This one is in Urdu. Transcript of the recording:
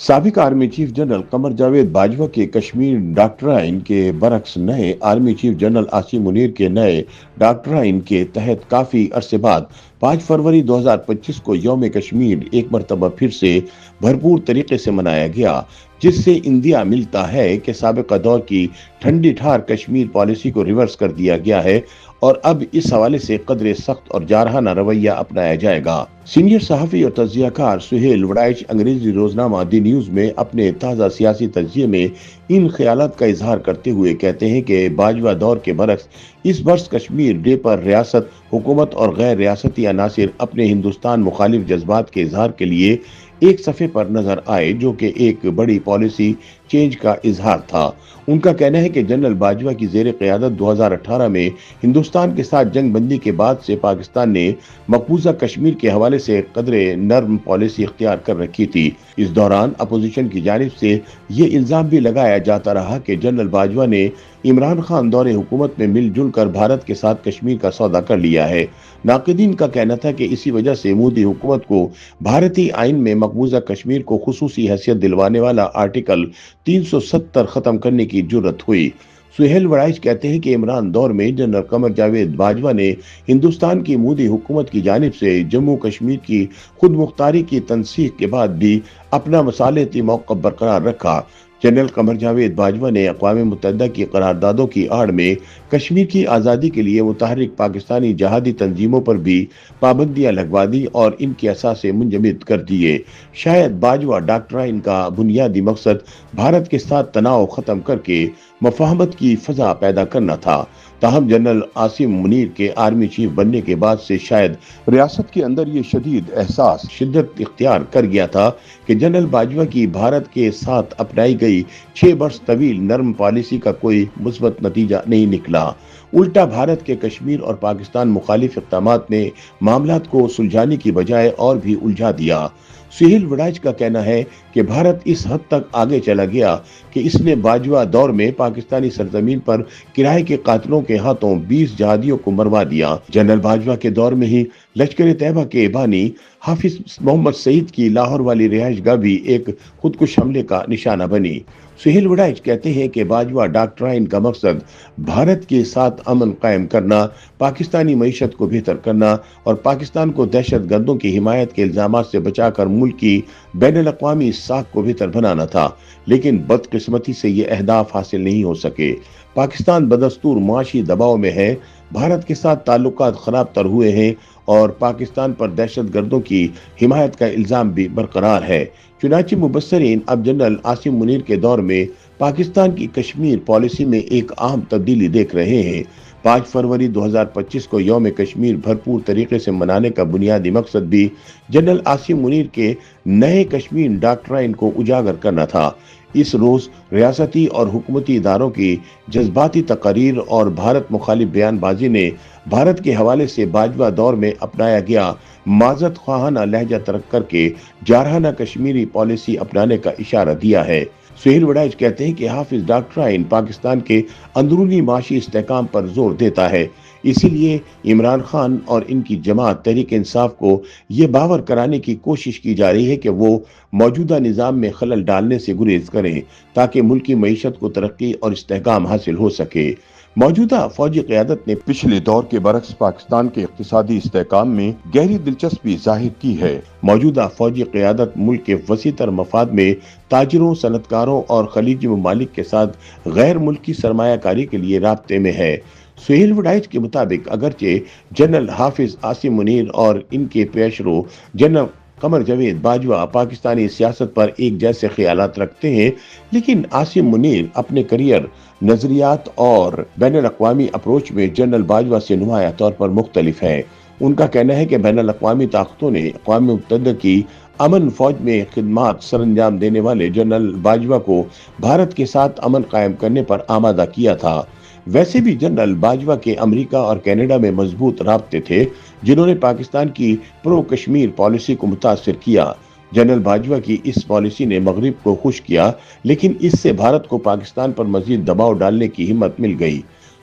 سابق army chief general Qamar Javed Bajwa کے کشمیر ڈاکٹرائن کے برعکس نئے army chief general Asim Munir کے نئے ڈاکٹرائن کے تحت کافی عرصے بعد 5 فروری 2025 کو یوم کشمیر ایک مرتبہ پھر سے بھرپور طریقے سے منایا گیا، جس سے اندیا ملتا ہے کہ سابقہ دور کی ٹھنڈی ٹھار کشمیر پالیسی کو ریورس کر دیا گیا ہے اور اب اس حوالے سے قدرے سخت اور جارحانہ رویہ اپنایا جائے گا۔ سینئر صحافی اور تجزیہ کار سہیل وڑائچ انگریزی روزنامہ دی نیوز میں اپنے تازہ سیاسی تجزیے میں ان خیالات کا اظہار کرتے ہوئے کہتے ہیں کہ باجوہ دور کے برعکس اس برس کشمیر ڈے پر ریاست، حکومت اور غیر ریاستی عناصر اپنے ہندوستان مخالف جذبات کے اظہار کے لیے ایک صفحے پر نظر آئے، جو کہ ایک بڑی پالیسی چینج کا اظہار تھا۔ ان کا کہنا ہے کہ جنرل باجوہ کی زیر قیادت 2018 میں ہندوستان کے ساتھ جنگ بندی کے بعد سے پاکستان نے مقبوضہ کشمیر کے حوالے سے قدرے نرم پالیسی اختیار کر رکھی تھی۔ اس دوران اپوزیشن کی جانب سے یہ الزام بھی لگایا جاتا رہا کہ جنرل باجوہ نے عمران خان دور حکومت میں مل جل کر بھارت کے ساتھ کشمیر کا سودا کر لیا ہے۔ ناقدین کا کہنا تھا کہ اسی وجہ سے مودی حکومت کو بھارتی آئین میں مقبوضہ کشمیر کو خصوصی حیثیت دلوانے والا آرٹیکل 370 ختم کرنے کی جرت ہوئی۔ سہیل وڑائچ کہتے ہیں کہ عمران دور میں جنرل قمر جاوید باجوہ نے ہندوستان کی مودی حکومت کی جانب سے جموں کشمیر کی خود مختاری کی تنسیق کے بعد بھی اپنا مصالحتی موقف برقرار رکھا۔ جنرل قمر جاوید باجوہ نے اقوام متحدہ کی قراردادوں کی آڑ میں کشمیر کی آزادی کے لیے متحرک پاکستانی جہادی تنظیموں پر بھی پابندیاں لگوا دی اور ان کے اثاثے منجمد کر دیے۔ شاید باجوہ ڈاکٹرائن کا بنیادی مقصد بھارت کے ساتھ تناؤ ختم کر کے مفاہمت کی فضا پیدا کرنا تھا، تاہم جنرل عاصم منیر کے آرمی چیف بننے کے بعد سے شاید ریاست کے اندر یہ شدید احساس شدت اختیار کر گیا تھا کہ جنرل باجوہ کی بھارت کے ساتھ اپنائی گئی 6 برس طویل نرم پالیسی کا کوئی مثبت نتیجہ نہیں نکلا۔ الٹا بھارت کے کشمیر اور پاکستان مخالف اقدامات نے معاملات کو سلجھانے کی بجائے اور بھی الجھا دیا۔ سہیل وڑائچ کا کہنا ہے کہ بھارت اس حد تک آگے چلا گیا کہ اس نے باجوہ دور میں پاکستانی سرزمین پر کرائے کے قاتلوں کے ہاتھوں 20 جہادیوں کو مروا دیا۔ جنرل باجوہ کے دور میں ہی لشکر طیبہ کے بانی حافظ محمد سعید کی لاہور والی رہائش گاہ بھی ایک خودکش حملے کا نشانہ بنی۔ سہیل وڑائچ کہتے ہیں کہ باجوہ ڈاکٹرائن کا مقصد بھارت کے ساتھ امن قائم کرنا، پاکستانی معیشت کو بہتر کرنا اور پاکستان کو دہشت گردوں کی حمایت کے الزامات سے بچا کر ملک کی بین الاقوامی ساکھ کو بہتر بنانا تھا، لیکن بدقسمتی سے یہ اہداف حاصل نہیں ہو سکے۔ پاکستان بدستور معاشی دباؤ میں ہے، بھارت کے ساتھ تعلقات خراب تر ہوئے ہیں اور پاکستان پر دہشت گردوں کی حمایت کا الزام بھی برقرار ہے۔ چنانچہ مبصرین اب جنرل عاصم منیر کے دور میں پاکستان کی کشمیر پالیسی میں ایک اہم تبدیلی دیکھ رہے ہیں۔ 5 فروری 2025 کو یوم کشمیر بھرپور طریقے سے منانے کا بنیادی مقصد بھی جنرل عاصم منیر کے نئے کشمیر ڈاکٹرائن کو اجاگر کرنا تھا۔ اس روز ریاستی اور حکومتی اداروں کی جذباتی تقاریر اور بھارت مخالف بیان بازی نے بھارت کے حوالے سے باجوہ دور میں اپنایا گیا معذرت خواہانہ لہجہ ترک کر کے جارحانہ کشمیری پالیسی اپنانے کا اشارہ دیا ہے۔ سہیل وڑائچ کہتے ہیں کہ حافظ ڈاکٹرائن پاکستان کے اندرونی معاشی استحکام پر زور دیتا ہے، اسی لیے عمران خان اور ان کی جماعت تحریک انصاف کو یہ باور کرانے کی کوشش کی جا رہی ہے کہ وہ موجودہ نظام میں خلل ڈالنے سے گریز کریں تاکہ ملکی معیشت کو ترقی اور استحکام حاصل ہو سکے۔ موجودہ فوجی قیادت نے پچھلے دور کے برعکس پاکستان کے اقتصادی استحکام میں گہری دلچسپی ظاہر کی ہے۔ موجودہ فوجی قیادت ملک کے وسیع تر مفاد میں تاجروں، صنعت کاروں اور خلیجی ممالک کے ساتھ غیر ملکی سرمایہ کاری کے لیے رابطے میں ہے۔ سہیل وڑائچ کے مطابق اگرچہ جنرل حافظ عاصم منیر اور ان کے پیشرو جنرل قمر جاوید باجوہ پاکستانی سیاست پر ایک جیسے خیالات رکھتے ہیں، لیکن عاصم منیر اپنے کریئر، نظریات اور بین الاقوامی اپروچ میں جنرل باجوہ سے نمایاں طور پر مختلف ہیں۔ ان کا کہنا ہے کہ بین الاقوامی طاقتوں نے اقوام متحدہ کی امن فوج میں خدمات سر انجام دینے والے جنرل باجوہ کو بھارت کے ساتھ امن قائم کرنے پر آمادہ کیا تھا۔ ویسے بھی جنرل باجوہ کے امریکہ اور کینیڈا میں مضبوط رابطے تھے، جنہوں نے پاکستان کی پرو کشمیر پالیسی کو متاثر کیا۔ جنرل باجوہ کی اس پالیسی نے مغرب کو خوش کیا، لیکن اس سے بھارت کو پاکستان پر مزید دباؤ ڈالنے کی ہمت مل گئی۔